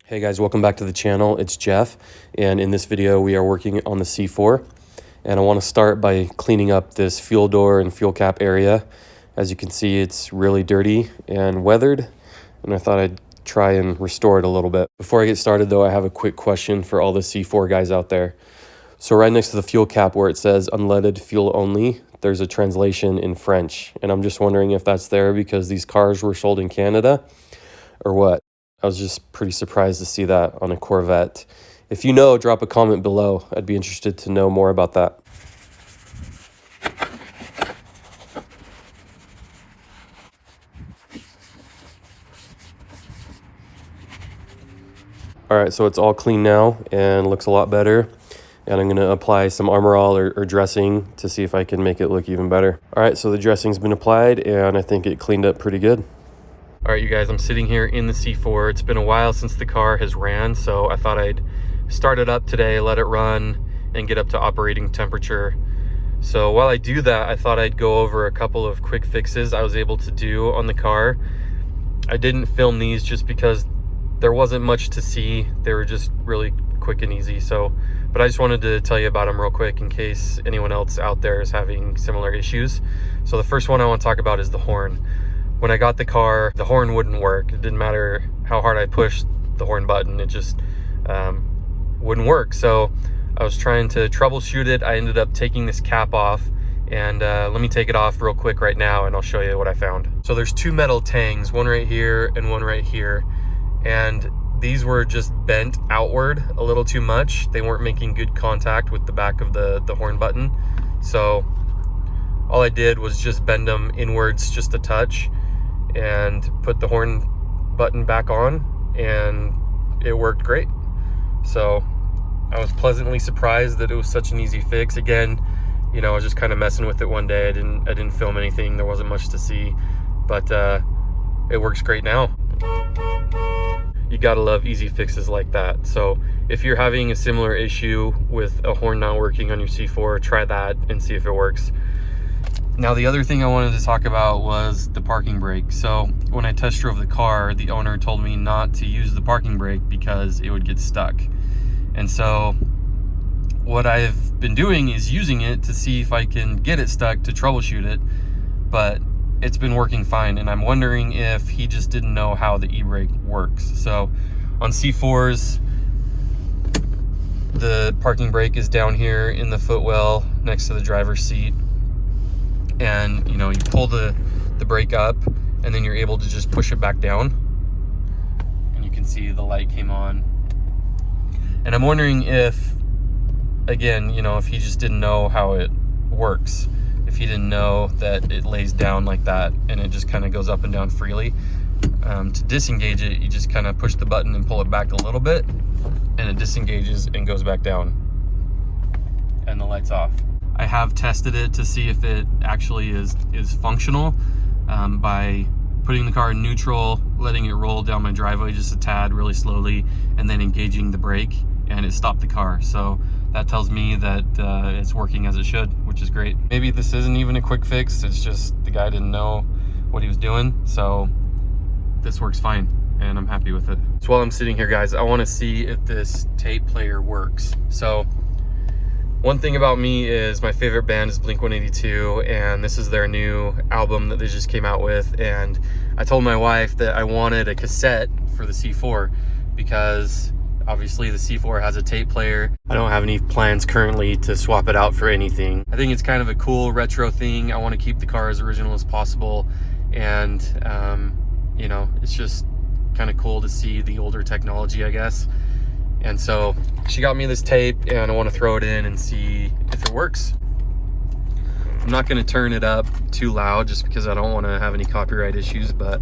Hey guys, welcome back to the channel. It's Jeff, and in this video we are working on the C4, and I want to start by cleaning up this fuel door and fuel cap area. As you can see, it's really dirty and weathered, and I thought I'd try and restore it a little bit. Before I get started though, I have a quick question for all the C4 guys out there. So right next to the fuel cap where it says unleaded fuel only, there's a translation in French, and I'm just wondering if that's there because these cars were sold in Canada or what. I was just pretty surprised to see that on a Corvette. If you know, drop a comment below. I'd be interested to know more about that. All right, so it's all clean now and looks a lot better. And I'm gonna apply some Armor All or dressing to see if I can make it look even better. All right, so the dressing's been applied and I think it cleaned up pretty good. All right, you guys, I'm sitting here in the C4. It's been a while since the car has ran, so I thought I'd start it up today, let it run, and get up to operating temperature. So while I do that, I thought I'd go over a couple of quick fixes I was able to do on the car. I didn't film these just because there wasn't much to see. They were just really quick and easy. But I just wanted to tell you about them real quick in case anyone else out there is having similar issues. So the first one I want to talk about is the horn. When I got the car, the horn wouldn't work. It didn't matter how hard I pushed the horn button, it just wouldn't work. So I was trying to troubleshoot it. I ended up taking this cap off, and let me take it off real quick right now and I'll show you what I found. So there's two metal tangs, one right here and one right here. And these were just bent outward a little too much. They weren't making good contact with the back of the horn button. So all I did was just bend them inwards just a touch and put the horn button back on, and it worked great. So I was pleasantly surprised that it was such an easy fix. Again, you know, I was just kind of messing with it one day. I didn't film anything. There wasn't much to see, but it works great now. You gotta love easy fixes like that. So if you're having a similar issue with a horn not working on your C4, try that and see if it works. Now, the other thing I wanted to talk about was the parking brake. So when I test drove the car, the owner told me not to use the parking brake because it would get stuck. And so what I've been doing is using it to see if I can get it stuck to troubleshoot it, but it's been working fine. And I'm wondering if he just didn't know how the e-brake works. So on C4s, the parking brake is down here in the footwell next to the driver's seat. And you know, you pull the brake up and then you're able to just push it back down, and you can see the light came on. And I'm wondering if, again, you know, if he just didn't know how it works, if he didn't know that it lays down like that and it just kind of goes up and down freely. To disengage it, you just kind of push the button and pull it back a little bit, and it disengages and goes back down, and the light's off. I have tested it to see if it actually is functional by putting the car in neutral, letting it roll down my driveway just a tad really slowly, and then engaging the brake, and it stopped the car. So that tells me that it's working as it should, which is great. Maybe this isn't even a quick fix, it's just the guy didn't know what he was doing. So this works fine and I'm happy with it. So while I'm sitting here, guys, I want to see if this tape player works. So one thing about me is my favorite band is Blink-182, and this is their new album that they just came out with. And I told my wife that I wanted a cassette for the C4 because obviously the C4 has a tape player. I don't have any plans currently to swap it out for anything. I think it's kind of a cool retro thing. I want to keep the car as original as possible, and you know, it's just kind of cool to see the older technology, I guess. And so she got me this tape, and I want to throw it in and see if it works. I'm not going to turn it up too loud just because I don't want to have any copyright issues, but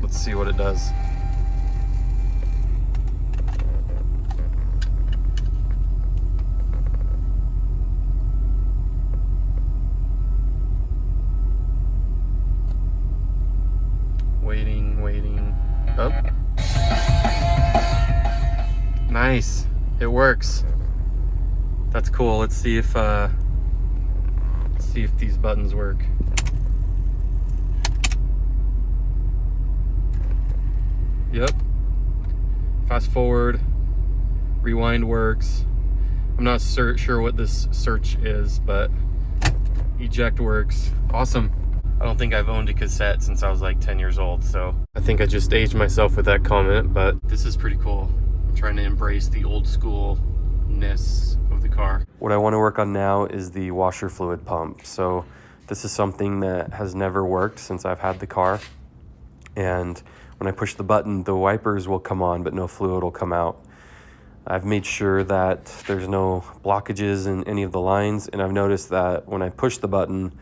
let's see what it does. Waiting. Oh. Nice, it works. That's cool. Let's see if these buttons work. Yep. Fast forward, rewind works. I'm not sure what this search is, but eject works. Awesome. I don't think I've owned a cassette since I was like 10 years old, so I think I just aged myself with that comment, but this is pretty cool. I'm trying to embrace the old school-ness of the car. What I want to work on now is the washer fluid pump. So this is something that has never worked since I've had the car. And when I push the button, the wipers will come on, but no fluid will come out. I've made sure that there's no blockages in any of the lines, and I've noticed that when I push the button,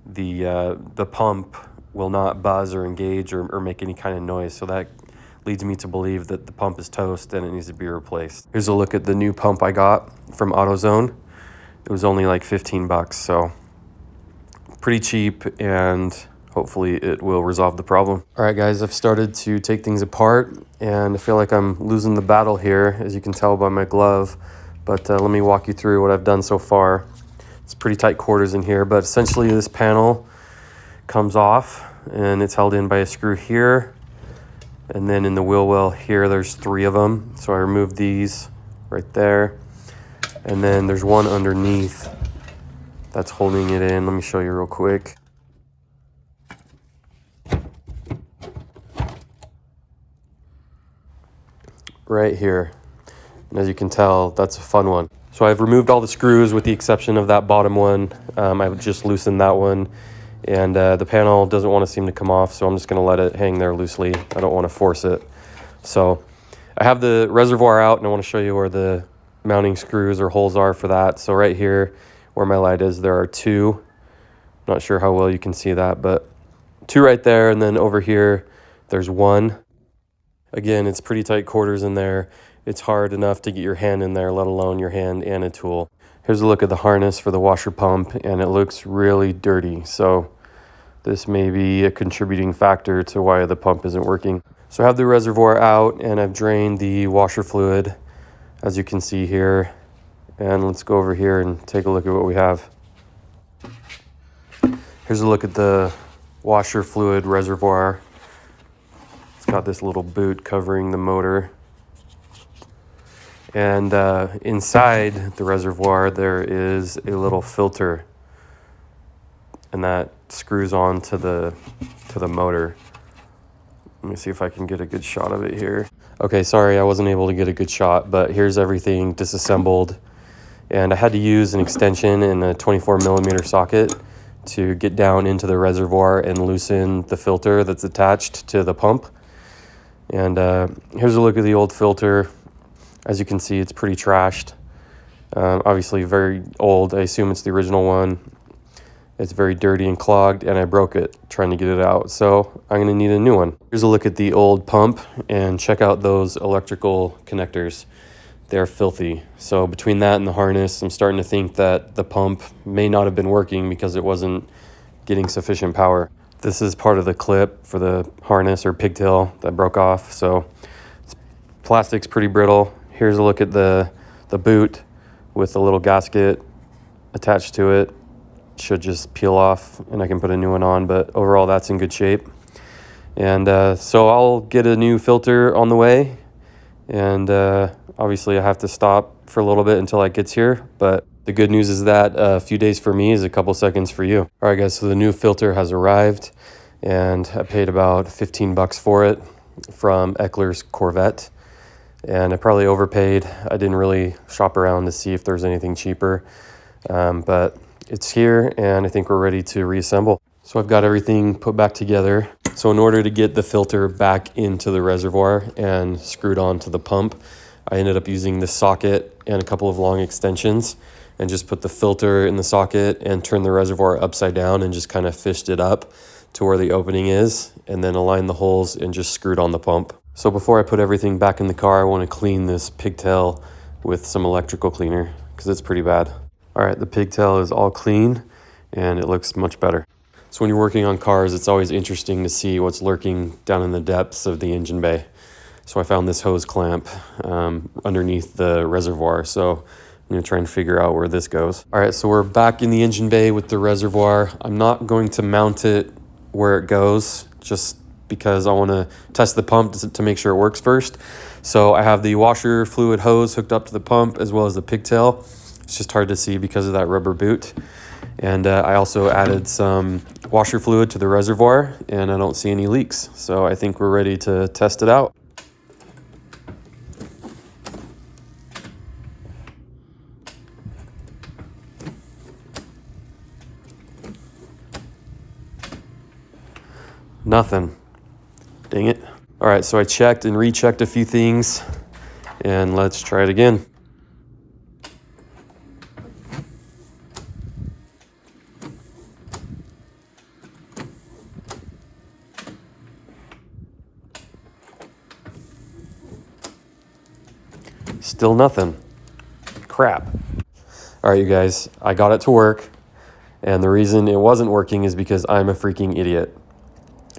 the pump will not buzz or engage or make any kind of noise. So that leads me to believe that the pump is toast and it needs to be replaced. Here's a look at the new pump I got from AutoZone. It was only like 15 bucks, so pretty cheap, and hopefully it will resolve the problem. All right, guys, I've started to take things apart, and I feel like I'm losing the battle here, as you can tell by my glove. But let me walk you through what I've done so far. It's pretty tight quarters in here, but essentially this panel comes off, and it's held in by a screw here. And then in the wheel well here, there's 3 of them. So I removed these right there. And then there's one underneath that's holding it in. Let me show you real quick. Right here. And as you can tell, that's a fun one. So I've removed all the screws with the exception of that bottom one. I've just loosened that one. And the panel doesn't want to seem to come off, so I'm just going to let it hang there loosely. I don't want to force it. So I have the reservoir out, and I want to show you where the mounting screws or holes are for that. So right here where my light is, there are 2. Not sure how well you can see that, but 2 right there. And then over here, there's 1. Again, it's pretty tight quarters in there. It's hard enough to get your hand in there, let alone your hand and a tool. Here's a look at the harness for the washer pump, and it looks really dirty. So this may be a contributing factor to why the pump isn't working. So I have the reservoir out, and I've drained the washer fluid, as you can see here. And let's go over here and take a look at what we have. Here's a look at the washer fluid reservoir. It's got this little boot covering the motor. And inside the reservoir, there is a little filter, and that screws on to the motor. Let me see if I can get a good shot of it here. Okay, sorry, I wasn't able to get a good shot, but here's everything disassembled. And I had to use an extension in a 24mm socket to get down into the reservoir and loosen the filter that's attached to the pump. And here's a look at the old filter. As you can see, it's pretty trashed. Obviously very old. I assume it's the original one. It's very dirty and clogged, and I broke it trying to get it out. So I'm gonna need a new one. Here's a look at the old pump, and check out those electrical connectors. They're filthy. So between that and the harness, I'm starting to think that the pump may not have been working because it wasn't getting sufficient power. This is part of the clip for the harness or pigtail that broke off. So plastic's pretty brittle. Here's a look at the boot with a little gasket attached to it. Should just peel off and I can put a new one on, but overall that's in good shape. And so I'll get a new filter on the way, and obviously I have to stop for a little bit until it gets here, but the good news is that a few days for me is a couple seconds for you. All right, guys, so the new filter has arrived, and I paid about 15 bucks for it from Eckler's Corvette. And I probably overpaid. I didn't really shop around to see if there's anything cheaper, but it's here, and I think we're ready to reassemble. So I've got everything put back together. So in order to get the filter back into the reservoir and screwed onto the pump, I ended up using this socket and a couple of long extensions, and just put the filter in the socket and turned the reservoir upside down and just kind of fished it up to where the opening is, and then aligned the holes and just screwed on the pump. So before I put everything back in the car, I want to clean this pigtail with some electrical cleaner because it's pretty bad. All right, the pigtail is all clean and it looks much better. So when you're working on cars, it's always interesting to see what's lurking down in the depths of the engine bay. So I found this hose clamp underneath the reservoir. So I'm going to try and figure out where this goes. All right, so we're back in the engine bay with the reservoir. I'm not going to mount it where it goes, just because I want to test the pump to make sure it works first. So I have the washer fluid hose hooked up to the pump as well as the pigtail. It's just hard to see because of that rubber boot. And I also added some washer fluid to the reservoir, and I don't see any leaks. So I think we're ready to test it out. Nothing. Dang it. All right, so I checked and rechecked a few things, and let's try it again. Still nothing. Crap. All right, you guys, I got it to work, and the reason it wasn't working is because I'm a freaking idiot.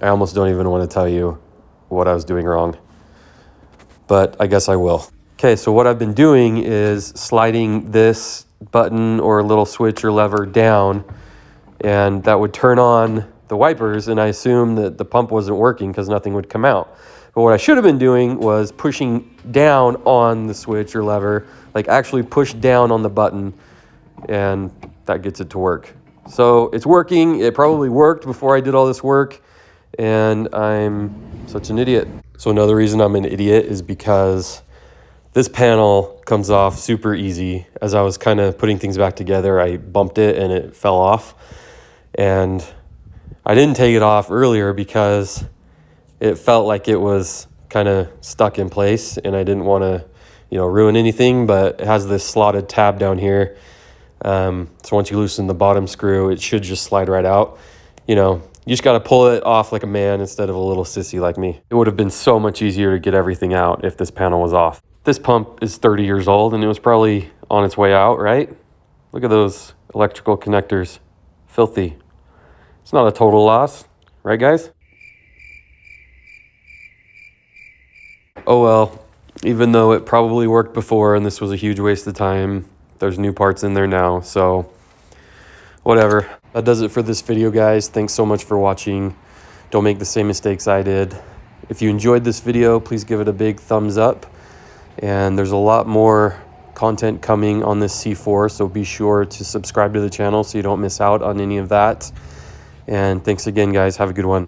I almost don't even want to tell you what I was doing wrong, but I guess I will. Okay, so what I've been doing is sliding this button or little switch or lever down, and that would turn on the wipers, and I assumed that the pump wasn't working because nothing would come out. But what I should have been doing was pushing down on the switch or lever, like actually push down on the button, and that gets it to work. So it's working. It probably worked before I did all this work, and I'm such an idiot. So another reason I'm an idiot is because this panel comes off super easy. As I was kind of putting things back together, I bumped it and it fell off. And I didn't take it off earlier because it felt like it was kind of stuck in place, and I didn't want to, ruin anything, but it has this slotted tab down here. So once you loosen the bottom screw, it should just slide right out. You just got to pull it off like a man instead of a little sissy like me. It would have been so much easier to get everything out if this panel was off. This pump is 30 years old, and it was probably on its way out, right? Look at those electrical connectors. Filthy. It's not a total loss, right, guys? Oh well, even though it probably worked before and this was a huge waste of time, there's new parts in there now, so whatever. That does it for this video, guys. Thanks so much for watching. Don't make the same mistakes I did. If you enjoyed this video, please give it a big thumbs up. And there's a lot more content coming on this C4, so be sure to subscribe to the channel so you don't miss out on any of that. And thanks again, guys. Have a good one.